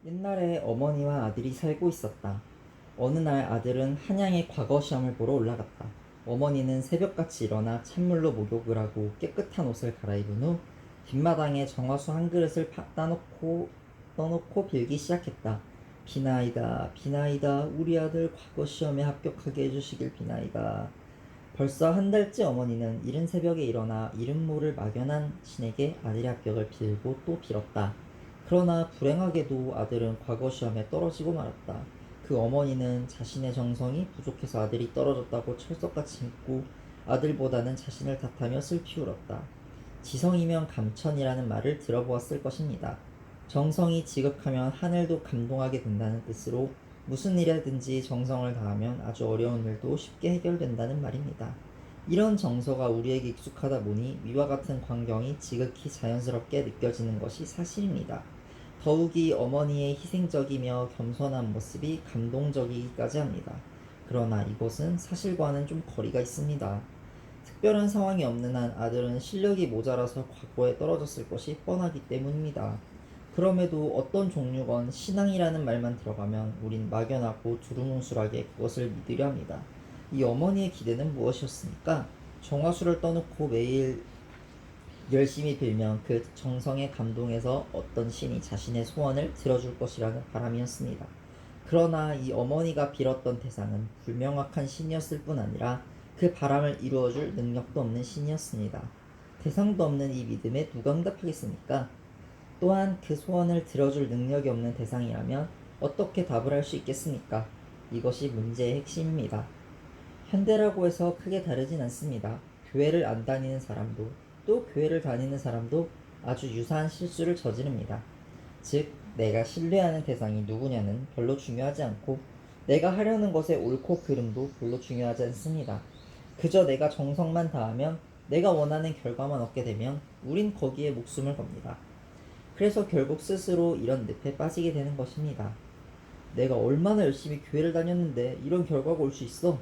옛날에 어머니와 아들이 살고 있었다. 어느 날 아들은 한양에 과거 시험을 보러 올라갔다. 어머니는 새벽같이 일어나 찬물로 목욕을 하고 깨끗한 옷을 갈아입은 후 뒷마당에 정화수 한 그릇을 떠놓고 빌기 시작했다. 비나이다, 비나이다, 우리 아들 과거 시험에 합격하게 해주시길 비나이다. 벌써 한 달째 어머니는 이른 새벽에 일어나 이름 모를 막연한 신에게 아들의 합격을 빌고 또 빌었다. 그러나 불행하게도 아들은 과거 시험에 떨어지고 말았다. 그 어머니는 자신의 정성이 부족해서 아들이 떨어졌다고 철석같이 믿고 아들보다는 자신을 탓하며 슬피 울었다. 지성이면 감천이라는 말을 들어보았을 것입니다. 정성이 지극하면 하늘도 감동하게 된다는 뜻으로 무슨 일이든지 정성을 다하면 아주 어려운 일도 쉽게 해결된다는 말입니다. 이런 정서가 우리에게 익숙하다 보니 위와 같은 광경이 지극히 자연스럽게 느껴지는 것이 사실입니다. 더욱이 어머니의 희생적이며 겸손한 모습이 감동적이기까지 합니다. 그러나 이것은 사실과는 좀 거리가 있습니다. 특별한 상황이 없는 한 아들은 실력이 모자라서 과거에 떨어졌을 것이 뻔하기 때문입니다. 그럼에도 어떤 종류건 신앙이라는 말만 들어가면 우린 막연하고 두루뭉술하게 그것을 믿으려 합니다. 이 어머니의 기대는 무엇이었습니까? 정화수를 떠놓고 매일 열심히 빌면 그 정성에 감동해서 어떤 신이 자신의 소원을 들어줄 것이라는 바람이었습니다. 그러나 이 어머니가 빌었던 대상은 불명확한 신이었을 뿐 아니라 그 바람을 이루어줄 능력도 없는 신이었습니다. 대상도 없는 이 믿음에 누가 응답하겠습니까? 또한 그 소원을 들어줄 능력이 없는 대상이라면 어떻게 답을 할 수 있겠습니까? 이것이 문제의 핵심입니다. 현대라고 해서 크게 다르진 않습니다. 교회를 안 다니는 사람도 또 교회를 다니는 사람도 아주 유사한 실수를 저지릅니다. 즉, 내가 신뢰하는 대상이 누구냐는 별로 중요하지 않고 내가 하려는 것의 옳고 그름도 별로 중요하지 않습니다. 그저 내가 정성만 다하면 내가 원하는 결과만 얻게 되면 우린 거기에 목숨을 겁니다. 그래서 결국 스스로 이런 늪에 빠지게 되는 것입니다. 내가 얼마나 열심히 교회를 다녔는데 이런 결과가 올 수 있어?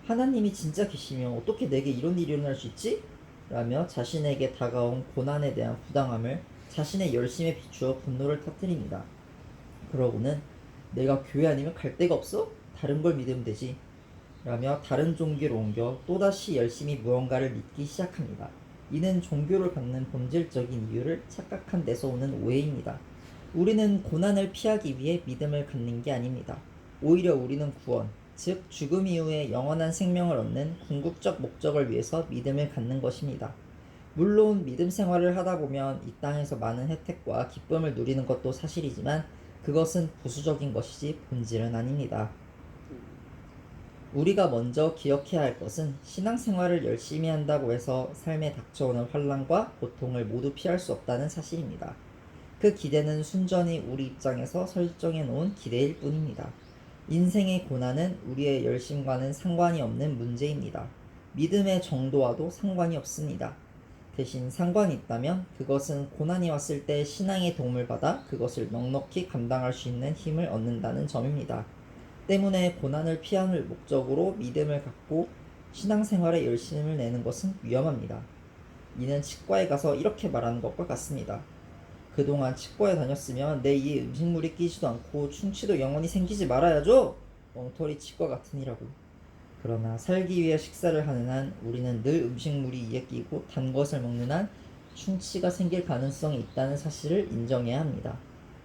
하나님이 진짜 계시면 어떻게 내게 이런 일이 일어날 수 있지? 라며 자신에게 다가온 고난에 대한 부당함을 자신의 열심에 비추어 분노를 터뜨립니다. 그러고는 내가 교회 아니면 갈 데가 없어? 다른 걸 믿으면 되지. 라며 다른 종교로 옮겨 또다시 열심히 무언가를 믿기 시작합니다. 이는 종교를 갖는 본질적인 이유를 착각한 데서 오는 오해입니다. 우리는 고난을 피하기 위해 믿음을 갖는 게 아닙니다. 오히려 우리는 구원, 즉 죽음 이후에 영원한 생명을 얻는 궁극적 목적을 위해서 믿음을 갖는 것입니다. 물론 믿음 생활을 하다 보면 이 땅에서 많은 혜택과 기쁨을 누리는 것도 사실이지만 그것은 부수적인 것이지 본질은 아닙니다. 우리가 먼저 기억해야 할 것은 신앙생활을 열심히 한다고 해서 삶에 닥쳐오는 환난과 고통을 모두 피할 수 없다는 사실입니다. 그 기대는 순전히 우리 입장에서 설정해 놓은 기대일 뿐입니다. 인생의 고난은 우리의 열심과는 상관이 없는 문제입니다. 믿음의 정도와도 상관이 없습니다. 대신 상관이 있다면 그것은 고난이 왔을 때 신앙의 도움을 받아 그것을 넉넉히 감당할 수 있는 힘을 얻는다는 점입니다. 때문에 고난을 피하는 목적으로 믿음을 갖고 신앙생활에 열심을 내는 것은 위험합니다. 이는 치과에 가서 이렇게 말하는 것과 같습니다. 그동안 치과에 다녔으면 내 이에 음식물이 끼지도 않고 충치도 영원히 생기지 말아야죠. 엉터리 치과 같으니라고. 그러나 살기 위해 식사를 하는 한 우리는 늘 음식물이 이에 끼고 단 것을 먹는 한 충치가 생길 가능성이 있다는 사실을 인정해야 합니다.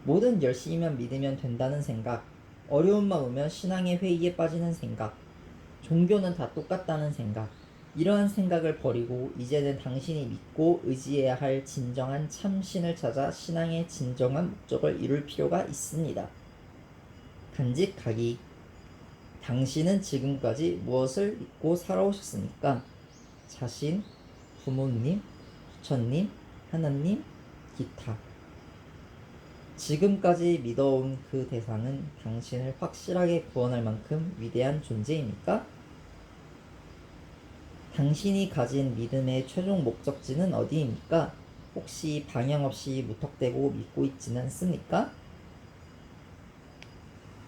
뭐든 열심히만 믿으면 된다는 생각, 어려움만 오면 신앙의 회의에 빠지는 생각, 종교는 다 똑같다는 생각, 이러한 생각을 버리고 이제는 당신이 믿고 의지해야 할 진정한 참신을 찾아 신앙의 진정한 목적을 이룰 필요가 있습니다. 간직하기. 당신은 지금까지 무엇을 믿고 살아오셨습니까? 자신, 부모님, 부처님, 하나님, 기타. 지금까지 믿어온 그 대상은 당신을 확실하게 구원할 만큼 위대한 존재입니까? 당신이 가진 믿음의 최종 목적지는 어디입니까? 혹시 방향 없이 무턱대고 믿고 있지는 않습니까?